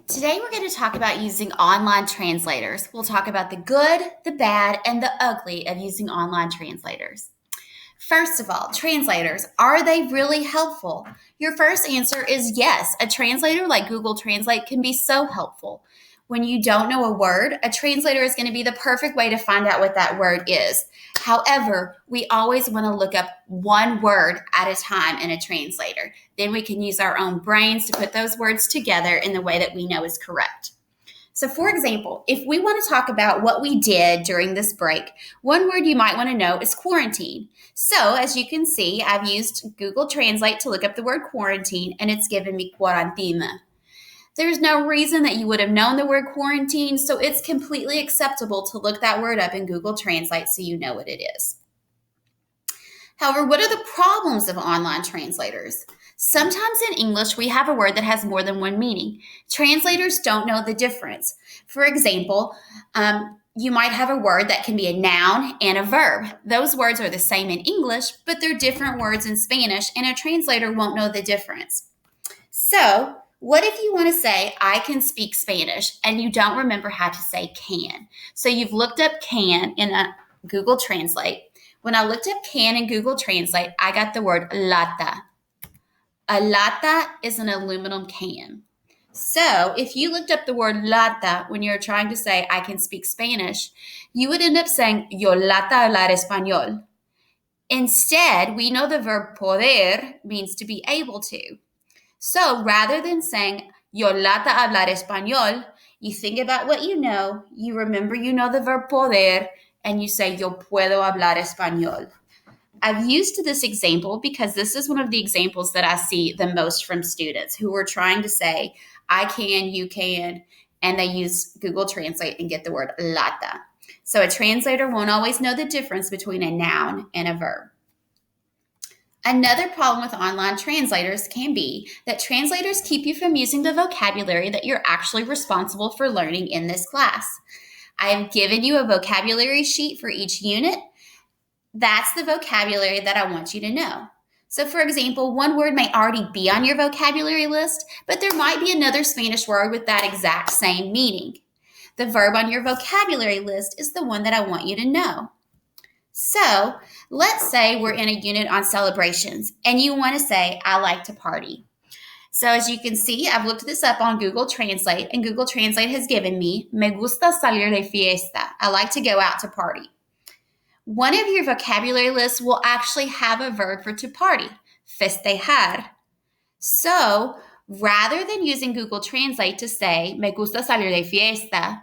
Today we're going to talk about using online translators. We'll talk about the good, the bad, and the ugly of using online translators. First of all, translators, are they really helpful? Your first answer is yes. A translator like Google Translate can be so helpful. When you don't know a word, a translator is going to be the perfect way to find out what that word is. However, we always want to look up one word at a time in a translator. Then we can use our own brains to put those words together in the way that we know is correct. So, for example, if we want to talk about what we did during this break, one word you might want to know is quarantine. So, as you can see, I've used Google Translate to look up the word quarantine, and it's given me quarantina. There's no reason that you would have known the word quarantine, so it's completely acceptable to look that word up in Google Translate so you know what it is. However, what are the problems of online translators? Sometimes in English, we have a word that has more than one meaning. Translators don't know the difference. For example, you might have a word that can be a noun and a verb. Those words are the same in English, but they're different words in Spanish, and a translator won't know the difference. So, what if you want to say, I can speak Spanish, and you don't remember how to say can? So you've looked up can in a Google Translate. When I looked up can in Google Translate, I got the word lata. A lata is an aluminum can. So if you looked up the word lata when you're trying to say, I can speak Spanish, you would end up saying, yo lata hablar español. Instead, we know the verb poder means to be able to. So rather than saying, yo lata hablar español, you think about what you know, you remember you know the verb poder, and you say, yo puedo hablar español. I've used this example because this is one of the examples that I see the most from students who are trying to say, I can, you can, and they use Google Translate and get the word lata. So a translator won't always know the difference between a noun and a verb. Another problem with online translators can be that translators keep you from using the vocabulary that you're actually responsible for learning in this class. I have given you a vocabulary sheet for each unit. That's the vocabulary that I want you to know. So, for example, one word may already be on your vocabulary list, but there might be another Spanish word with that exact same meaning. The verb on your vocabulary list is the one that I want you to know. So, let's say we're in a unit on celebrations and you want to say, I like to party. So, as you can see, I've looked this up on Google Translate, and Google Translate has given me, me gusta salir de fiesta. I like to go out to party. One of your vocabulary lists will actually have a verb for to party, festejar. So, rather than using Google Translate to say, me gusta salir de fiesta,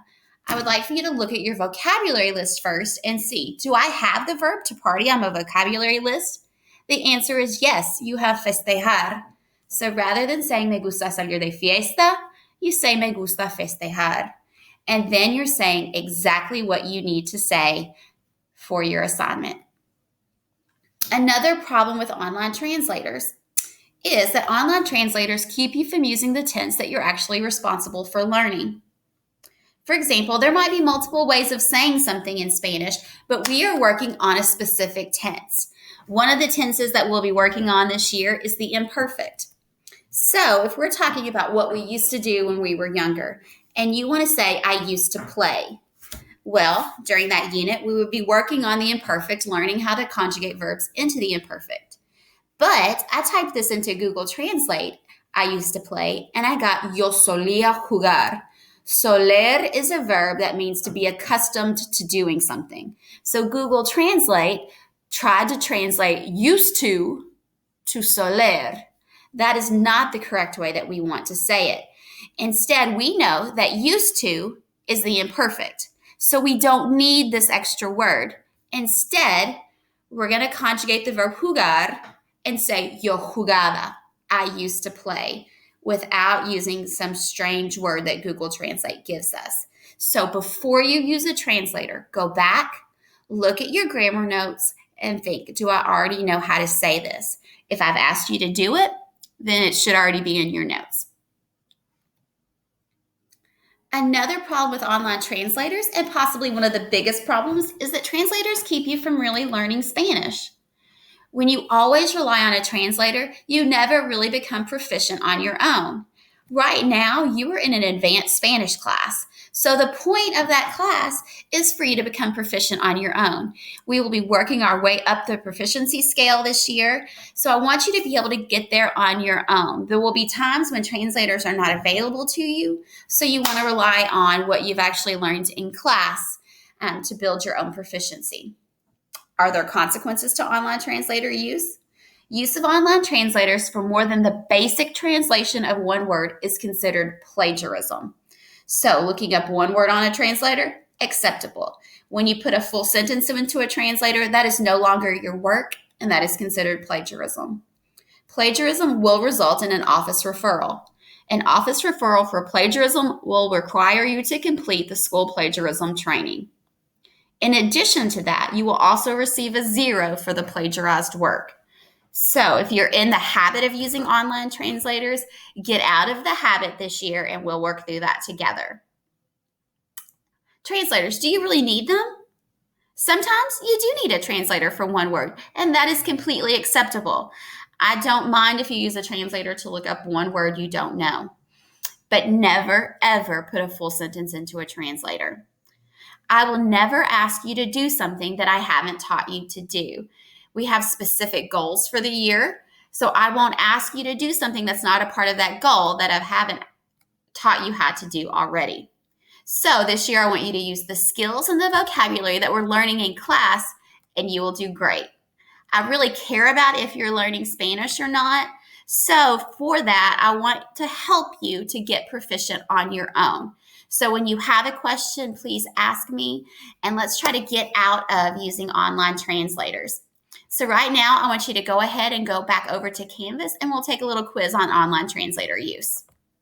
I would like for you to look at your vocabulary list first and see, do I have the verb to party on my vocabulary list? The answer is yes, you have festejar. So rather than saying me gusta salir de fiesta, you say me gusta festejar. And then you're saying exactly what you need to say for your assignment. Another problem with online translators is that online translators keep you from using the tense that you're actually responsible for learning. For example, there might be multiple ways of saying something in Spanish, but we are working on a specific tense. One of the tenses that we'll be working on this year is the imperfect. So if we're talking about what we used to do when we were younger, and you want to say, I used to play, well, during that unit, we would be working on the imperfect, learning how to conjugate verbs into the imperfect. But I typed this into Google Translate, I used to play, and I got yo solía jugar. Soler is a verb that means to be accustomed to doing something. So Google Translate tried to translate used to soler. That is not the correct way that we want to say it. Instead, we know that used to is the imperfect. So we don't need this extra word. Instead, we're going to conjugate the verb jugar and say yo jugaba. I used to play, without using some strange word that Google Translate gives us. So before you use a translator, go back, look at your grammar notes, and think, do I already know how to say this? If I've asked you to do it, then it should already be in your notes. Another problem with online translators, and possibly one of the biggest problems, is that translators keep you from really learning Spanish. When you always rely on a translator, you never really become proficient on your own. Right now, you are in an advanced Spanish class. So, the point of that class is for you to become proficient on your own. We will be working our way up the proficiency scale this year. So, I want you to be able to get there on your own. There will be times when translators are not available to you. So, you want to rely on what you've actually learned in class to build your own proficiency. Are there consequences to online translator use? Use of online translators for more than the basic translation of one word is considered plagiarism. So, looking up one word on a translator, acceptable. When you put a full sentence into a translator, that is no longer your work, and that is considered plagiarism. Plagiarism will result in an office referral. An office referral for plagiarism will require you to complete the school plagiarism training. In addition to that, you will also receive a 0 for the plagiarized work. So, if you're in the habit of using online translators, get out of the habit this year and we'll work through that together. Translators, do you really need them? Sometimes you do need a translator for one word, and that is completely acceptable. I don't mind if you use a translator to look up one word you don't know, but never, ever put a full sentence into a translator. I will never ask you to do something that I haven't taught you to do. We have specific goals for the year, so I won't ask you to do something that's not a part of that goal that I haven't taught you how to do already. So this year, I want you to use the skills and the vocabulary that we're learning in class, and you will do great. I really care about if you're learning Spanish or not. So for that, I want to help you to get proficient on your own. So when you have a question, please ask me, and let's try to get out of using online translators. So right now, I want you to go ahead and go back over to Canvas, and we'll take a little quiz on online translator use.